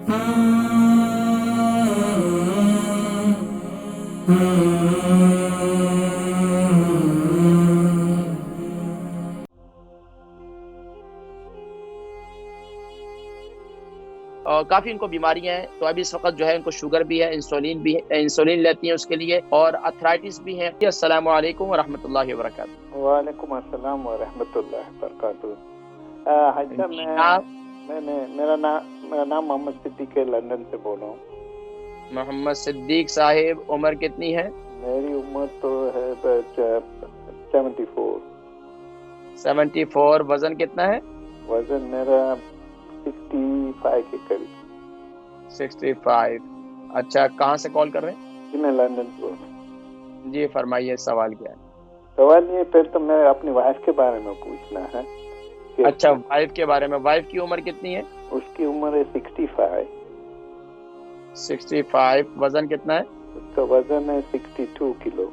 اور کافی ان کو بیماریاں ہیں، تو ابھی اس وقت جو ہے ان کو شوگر بھی ہے، انسولین بھی ہے، انسولین لیتی ہیں اس کے لیے، اور ارتھرائٹس بھی ہے۔ السلام علیکم ورحمۃ اللہ وبرکاتہ۔ وعلیکم السلام ورحمۃ اللہ وبرکاتہ۔ حاجی آپ صاحب، میرا نام محمد صدیق ہے، لندن سے بول رہا ہوں۔ محمد صدیق صاحب، عمر کتنی ہے؟ میری عمر تو ہے 74۔ 74۔ وزن کتنا ہے؟ وزن میرا 65 کے قریب۔ 65۔ اچھا، کہاں سے کال کر رہے ہیں؟ جی میں لندن سے بول رہا ہوں۔ جی فرمائیے، سوال کیا ہے؟ سوال یہ پھر تو میں اپنی وائف کے بارے میں پوچھنا ہے۔ اچھا، وائف کے بارے میں۔ وائف کی عمر کتنی ہے؟ اس کی عمر ہے 65۔ 65۔ وزن کتنا ہے؟ اس کا وزن ہے 62 کلو۔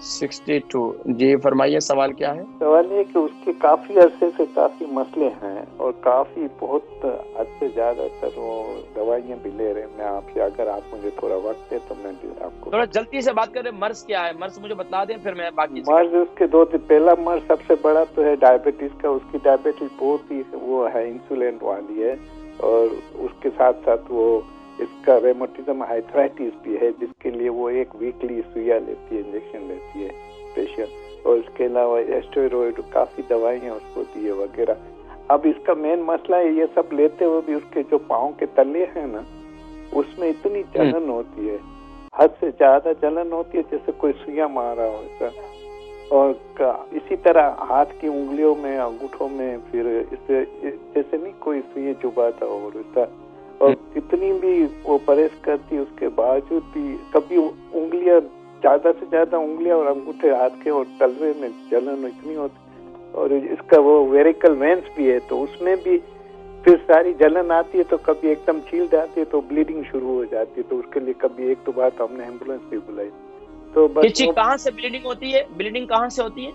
62۔ جی فرمائیے، سوال کیا ہے؟ سوال یہ کہ اس کے کافی عرصے سے کافی مسئلے ہیں، اور کافی بہت حد سے زیادہ تر وہ دوائیاں بھی لے رہے ہیں۔ میں آپ سے، اگر آپ مجھے تھوڑا وقت دے تو میں آپ کو تھوڑا جلدی سے بات کریں۔ مرض کیا ہے؟ مرض مجھے بتا دیں، پھر میں باقی مرض اس کے دو پہلا مرض سب سے بڑا تو ہے ڈائبٹیز کا۔ اس کی ڈائبٹیز بہت ہی وہ ہے، انسولین والی ہے، اور اس کے ساتھ ساتھ وہ اس کا ریموٹزم آرتھرائٹس بھی ہے، جس کے لیے وہ ایک ویکلی سویا لیتی ہے، انجیکشن لیتی ہے اسپیشل، اور اس کے علاوہ اسٹیرائڈ کافی دوائیاں اس کو دیے وغیرہ۔ اب اس کا مین مسئلہ ہے، یہ سب لیتے ہوئے بھی اس کے جو پاؤں کے تلے ہیں نا، اس میں اتنی جلن ہوتی ہے، حد سے زیادہ جلن ہوتی ہے، جیسے کوئی سویا مارا ہو ایسا۔ اور اسی طرح ہاتھ کی انگلیوں میں، انگوٹھوں میں، پھر جیسے نہیں کوئی سوئی چبھاتا ہو، اور کتنی بھی وہ پرہیز کرتی، اس کے باوجود بھی کبھی انگلیاں زیادہ سے زیادہ، انگلیاں اور انگوٹھے ہاتھ کے اور تلوے میں جلن اتنی ہوتی، اور اس کا وہ ویریکل وینس بھی ہے، تو اس میں بھی پھر ساری جلن آتی ہے، تو کبھی ایک دم چھیل جاتی ہے تو بلیڈنگ شروع ہو جاتی ہے، تو اس کے لیے کبھی ایک تو بات ہم نے ایمبولینس بھی بلائی۔ تو بس کہاں سے بلیڈنگ ہوتی ہے؟ بلیڈنگ کہاں سے ہوتی ہے؟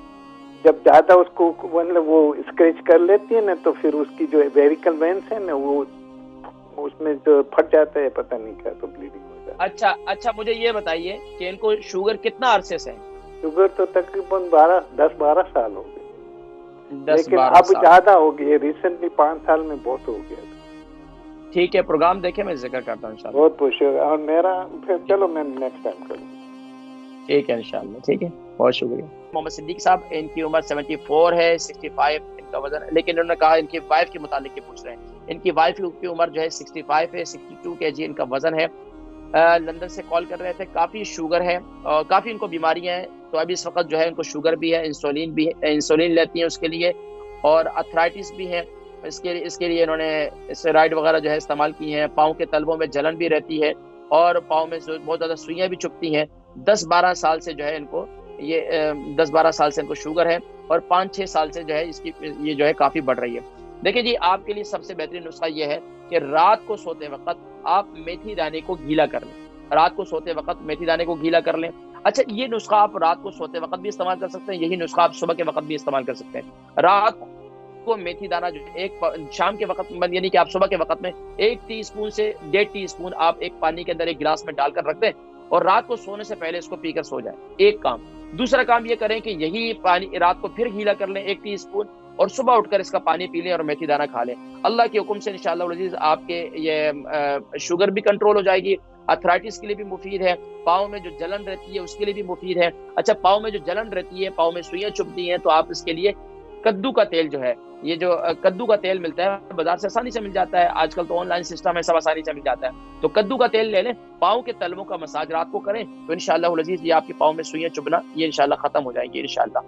جب زیادہ اس کو وہ اسکریچ کر لیتی ہے نا، تو پھر اس کی جو ویریکل وینس ہے نا، وہ اس میں جو پھٹ جاتا ہے، پتہ نہیں کیا، تو بلیڈنگ ہو جاتی ہے۔ اچھا، مجھے یہ بتائیے کہ ان کو شوگر کتنا عرصے سے ہے؟ شوگر تو تقریباً 10-12 سال ہو گئے، لیکن اب سال زیادہ ہو گئی ہے، ریسنٹلی 5 سال میں بہت ہو گیا۔ ٹھیک ہے، پروگرام دیکھیں، میں ذکر کرتا ہوں انشاءاللہ۔ بہت بہت شکریہ، اور میرا پھر چلو میں نیکسٹ ٹائم کروں۔ ٹھیک ہے انشاءاللہ، ٹھیک ہے، بہت شکریہ۔ محمد صدیق صاحب، ان کی عمر 74 ہے، 65 ان کا وزن ہے، لیکن انہوں نے کہا ان کی وائف کے متعلق یہ پوچھ رہے ہیں۔ ان کی وائف کی عمر جو ہے 65 ہے، 62 kg ان کا وزن ہے۔ لندن سے کال کر رہے تھے، کافی شوگر ہے اور کافی ان کو بیماریاں ہیں، تو ابھی اس وقت جو ہے ان کو شوگر بھی ہے، انسولین بھی ہے، انسولین لیتی ہیں اس کے لیے، اور ارتھرائٹس بھی ہے۔ اس کے لیے انہوں نے اسٹیرائڈ وغیرہ جو ہے استعمال کی ہیں۔ پاؤں کے تلووں میں جلن بھی رہتی ہے، اور پاؤں میں بہت زیادہ سوئیاں بھی چبھتی ہیں۔ 10-12 سال سے جو ہے ان کو 10-12 سال سے ان کو شوگر ہے، اور 5-6 سال سے جو ہے اس کی یہ جو ہے کافی بڑھ رہی ہے۔ دیکھیں جی، آپ کے لیے سب سے بہترین نسخہ یہ ہے کہ رات کو سوتے وقت آپ میتھی دانے کو گیلا کر لیں۔ رات کو سوتے وقت میتھی دانے کو گیلا کر لیں۔ اچھا، یہ نسخہ آپ رات کو سوتے وقت بھی استعمال کر سکتے ہیں، یہی نسخہ آپ صبح کے وقت بھی استعمال کر سکتے ہیں۔ رات کو میتھی دانہ جو ایک شام کے وقت میں، یعنی کہ آپ صبح کے وقت میں 1 ٹی اسپون سے 1.5 ٹی اسپون آپ ایک پانی کے اندر ایک گلاس میں ڈال کر رکھ دیں، اور رات کو سونے سے پہلے اس کو پی کر سو جائیں۔ ایک کام۔ دوسرا کام یہ کریں کہ یہی پانی رات کو پھر گیلا کر لیں 1 ٹی اسپون، اور صبح اٹھ کر اس کا پانی پی لیں اور میتھی دانہ کھا لیں۔ اللہ کے حکم سے انشاءاللہ العزیز آپ کے یہ شوگر بھی کنٹرول ہو جائے گی، ارتھرائٹس کے لیے بھی مفید ہے، پاؤں میں جو جلن رہتی ہے اس کے لیے بھی مفید ہے۔ اچھا، پاؤں میں جو جلن رہتی ہے، پاؤں میں سوئیاں چبھتی ہیں، تو آپ اس کے لیے کدو کا تیل جو ہے، یہ جو کدو کا تیل ملتا ہے بازار سے، آسانی سے مل جاتا ہے، آج کل تو آن لائن سسٹم ہے، سب آسانی سے مل جاتا ہے، تو کدو کا تیل لے لیں، پاؤں کے تلووں کا مساج رات کو کریں، تو انشاءاللہ العزیز یہ آپ کے پاؤں میں سوئیاں چبھنا یہ انشاءاللہ ختم ہو جائیں گی انشاءاللہ۔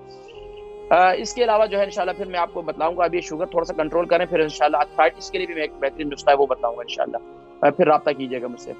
اس کے علاوہ جو ہے انشاءاللہ پھر میں آپ کو بتلاؤں گا، ابھی شوگر تھوڑا سا کنٹرول کریں، پھر انشاءاللہ ارتھرائٹس کے لیے بھی میں ایک بہترین نسخہ ہے وہ بتاؤں گا انشاءاللہ۔ پھر رابطہ کیجیے گا مجھ سے۔